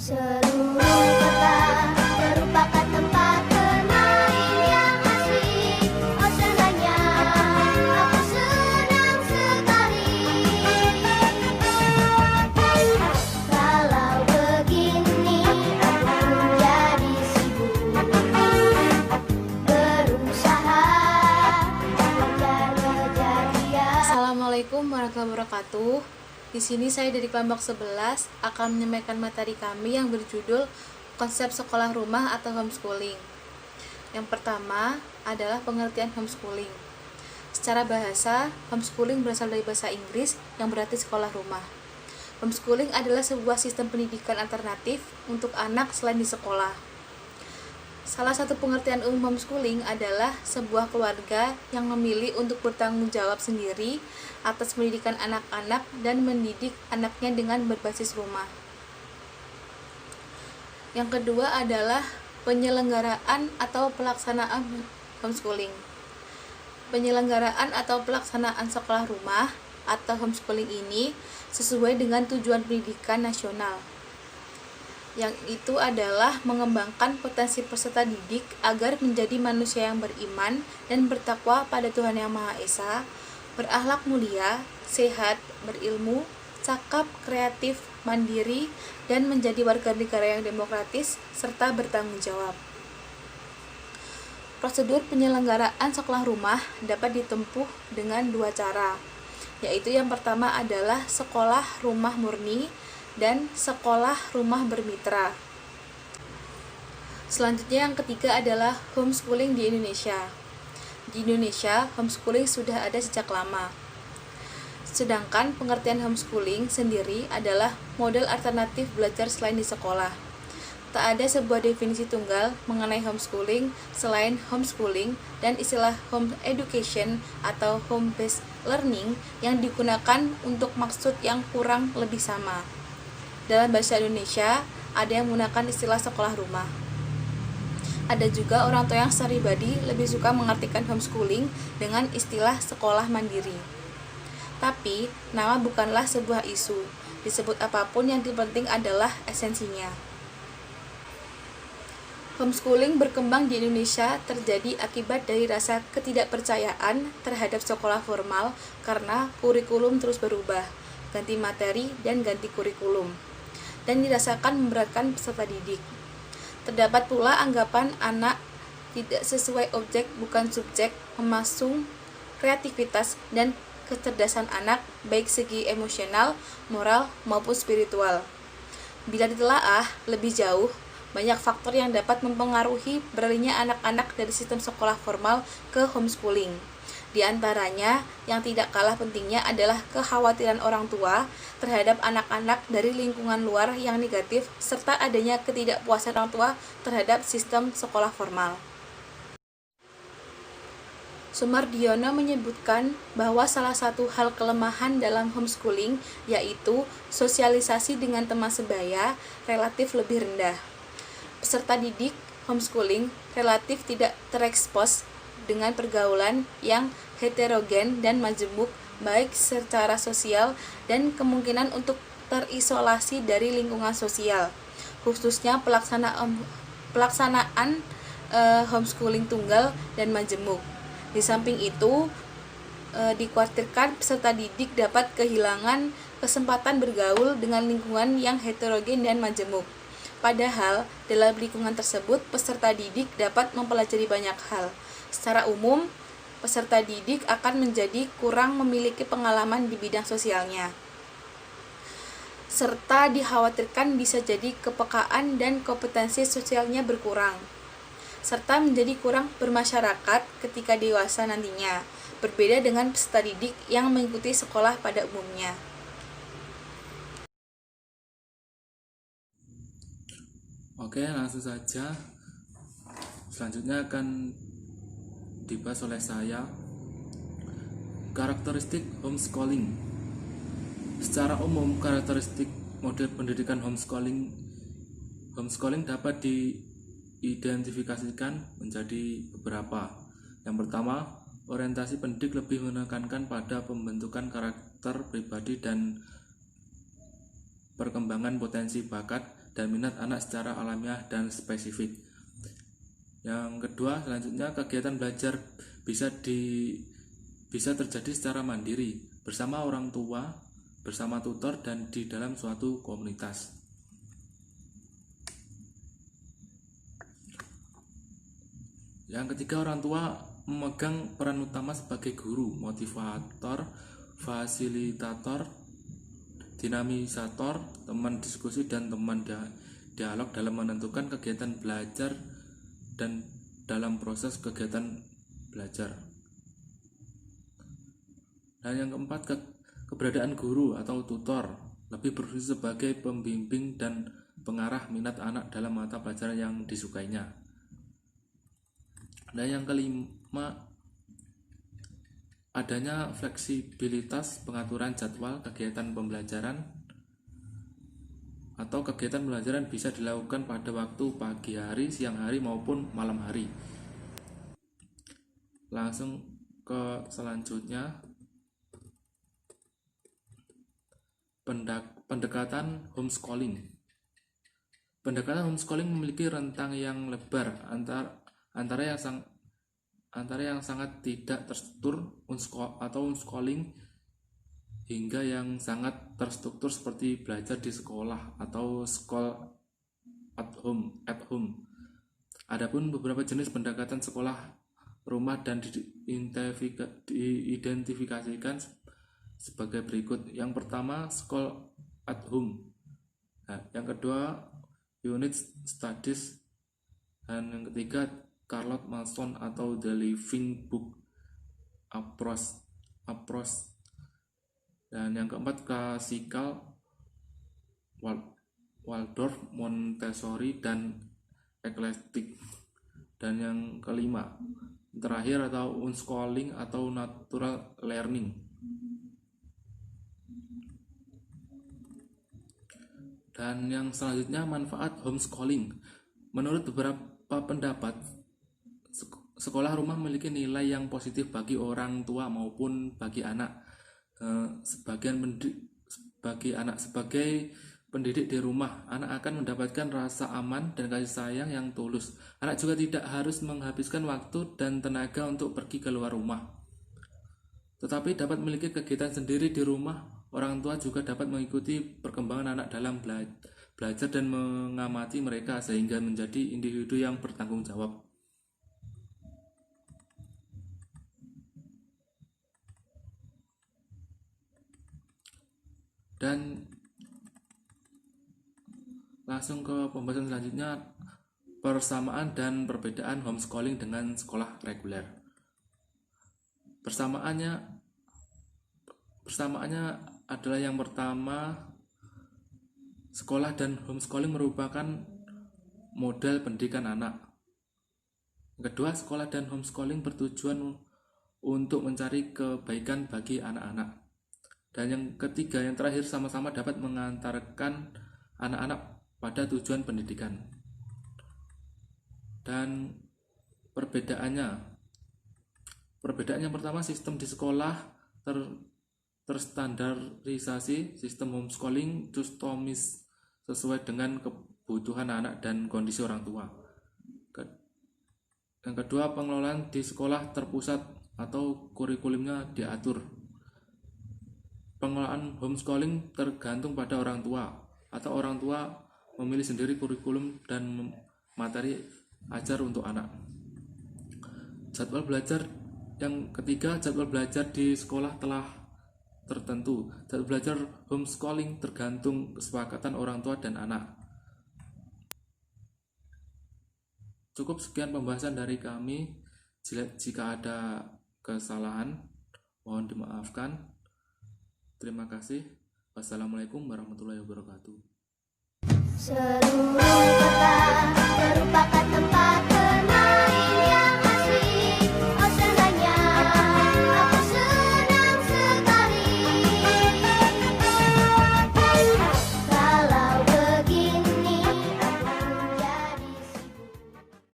Seluruh kota merupakan tempat bermain yang asik. Oh senangnya, aku senang sekali. Kalau begini aku jadi sibuk berusaha mengejar kejadian. Assalamualaikum warahmatullahi wabarakatuh. Di sini saya dari kelompok 11 akan menyampaikan materi kami yang berjudul konsep sekolah rumah atau homeschooling. Yang pertama adalah pengertian homeschooling. Secara bahasa, homeschooling berasal dari bahasa Inggris yang berarti sekolah rumah. Homeschooling adalah sebuah sistem pendidikan alternatif untuk anak selain di sekolah. Salah satu pengertian umum homeschooling adalah sebuah keluarga yang memilih untuk bertanggung jawab sendiri atas pendidikan anak-anak dan mendidik anaknya dengan berbasis rumah. Yang kedua adalah penyelenggaraan atau pelaksanaan homeschooling. Penyelenggaraan atau pelaksanaan sekolah rumah atau homeschooling ini sesuai dengan tujuan pendidikan nasional, yang itu adalah mengembangkan potensi peserta didik agar menjadi manusia yang beriman dan bertakwa pada Tuhan Yang Maha Esa, berakhlak mulia, sehat, berilmu, cakap, kreatif, mandiri, dan menjadi warga negara yang demokratis serta bertanggung jawab. Prosedur penyelenggaraan sekolah rumah dapat ditempuh dengan dua cara, yaitu yang pertama adalah sekolah rumah murni dan sekolah rumah bermitra. Selanjutnya yang ketiga adalah homeschooling di Indonesia. Di Indonesia, homeschooling sudah ada sejak lama. Sedangkan pengertian homeschooling sendiri adalah model alternatif belajar selain di sekolah. Tak ada sebuah definisi tunggal mengenai homeschooling selain homeschooling dan istilah home education atau home based learning yang digunakan untuk maksud yang kurang lebih sama. Dalam bahasa Indonesia, ada yang menggunakan istilah sekolah rumah. Ada juga orang tua yang secara pribadi lebih suka mengartikan homeschooling dengan istilah sekolah mandiri. Tapi, nama bukanlah sebuah isu. Disebut apapun yang penting adalah esensinya. Homeschooling berkembang di Indonesia terjadi akibat dari rasa ketidakpercayaan terhadap sekolah formal karena kurikulum terus berubah, ganti materi dan ganti kurikulum, dan dirasakan memberatkan peserta didik. Terdapat pula anggapan anak tidak sesuai objek bukan subjek, memasung kreativitas dan kecerdasan anak baik segi emosional, moral maupun spiritual. Bila ditelaah lebih jauh, banyak faktor yang dapat mempengaruhi beralihnya anak-anak dari sistem sekolah formal ke homeschooling. Di antaranya, yang tidak kalah pentingnya adalah kekhawatiran orang tua terhadap anak-anak dari lingkungan luar yang negatif, serta adanya ketidakpuasan orang tua terhadap sistem sekolah formal. Sumardiono menyebutkan bahwa salah satu hal kelemahan dalam homeschooling yaitu sosialisasi dengan teman sebaya relatif lebih rendah. Peserta didik homeschooling relatif tidak terekspos dengan pergaulan yang heterogen dan majemuk baik secara sosial dan kemungkinan untuk terisolasi dari lingkungan sosial, khususnya pelaksanaan homeschooling tunggal dan majemuk. Di samping itu, dikhawatirkan peserta didik dapat kehilangan kesempatan bergaul dengan lingkungan yang heterogen dan majemuk. Padahal, dalam lingkungan tersebut, peserta didik dapat mempelajari banyak hal. Secara umum, peserta didik akan menjadi kurang memiliki pengalaman di bidang sosialnya, serta dikhawatirkan bisa jadi kepekaan dan kompetensi sosialnya berkurang, serta menjadi kurang bermasyarakat ketika dewasa nantinya, berbeda dengan peserta didik yang mengikuti sekolah pada umumnya. Oke, langsung saja. Selanjutnya akan dibahas oleh saya. Karakteristik homeschooling. Secara umum, karakteristik model pendidikan homeschooling dapat diidentifikasikan menjadi beberapa. Yang pertama, orientasi pendidik lebih menekankan pada pembentukan karakter pribadi dan perkembangan potensi bakat dan minat anak secara alamiah dan spesifik. Yang kedua, selanjutnya kegiatan belajar bisa terjadi secara mandiri bersama orang tua, bersama tutor, dan di dalam suatu komunitas. Yang ketiga, orang tua memegang peran utama sebagai guru, motivator, fasilitator, dinamisator, teman diskusi, dan teman dialog dalam menentukan kegiatan belajar dan dalam proses kegiatan belajar. Dan yang keempat, keberadaan guru atau tutor lebih berfungsi sebagai pembimbing dan pengarah minat anak dalam mata pelajaran yang disukainya. Dan yang kelima, adanya fleksibilitas pengaturan jadwal kegiatan pembelajaran atau kegiatan pembelajaran bisa dilakukan pada waktu pagi hari, siang hari, maupun malam hari. Langsung ke selanjutnya, pendekatan homeschooling. Pendekatan homeschooling memiliki rentang yang lebar antara yang sangat tidak terstruktur atau homeschooling hingga yang sangat terstruktur seperti belajar di sekolah atau school at home. Adapun beberapa jenis pendekatan sekolah rumah dan diidentifikasikan sebagai berikut. Yang pertama, school at home. Yang kedua, unit studies. Dan yang ketiga, Charlotte Mason atau The Living Book approach. Dan yang keempat, klasikal, Waldorf, Montessori, dan eclectic. Dan yang kelima, terakhir, atau unschooling atau natural learning. Dan yang selanjutnya, manfaat homeschooling. Menurut beberapa pendapat, sekolah rumah memiliki nilai yang positif bagi orang tua maupun bagi anak. Sebagai pendidik di rumah, anak akan mendapatkan rasa aman dan kasih sayang yang tulus. Anak juga tidak harus menghabiskan waktu dan tenaga untuk pergi keluar rumah, tetapi dapat memiliki kegiatan sendiri di rumah. Orang tua juga dapat mengikuti perkembangan anak dalam belajar dan mengamati mereka sehingga menjadi individu yang bertanggung jawab. Dan langsung ke pembahasan selanjutnya, persamaan dan perbedaan homeschooling dengan sekolah reguler. Persamaannya adalah yang pertama, sekolah dan homeschooling merupakan model pendidikan anak. Yang kedua, sekolah dan homeschooling bertujuan untuk mencari kebaikan bagi anak-anak. Dan yang ketiga, yang terakhir, sama-sama dapat mengantarkan anak-anak pada tujuan pendidikan. Dan perbedaannya yang pertama, sistem di sekolah terstandarisasi, sistem homeschooling customis sesuai dengan kebutuhan anak dan kondisi orang tua. Yang kedua, pengelolaan di sekolah terpusat atau kurikulumnya diatur. Pengelolaan homeschooling tergantung pada orang tua, atau orang tua memilih sendiri kurikulum dan materi ajar untuk anak. Jadwal belajar. Yang ketiga, jadwal belajar di sekolah telah tertentu. Jadwal belajar homeschooling tergantung kesepakatan orang tua dan anak. Cukup sekian pembahasan dari kami. Jika ada kesalahan, mohon dimaafkan. Terima kasih. Wassalamualaikum warahmatullahi wabarakatuh. Seluruh kota merupakan tempat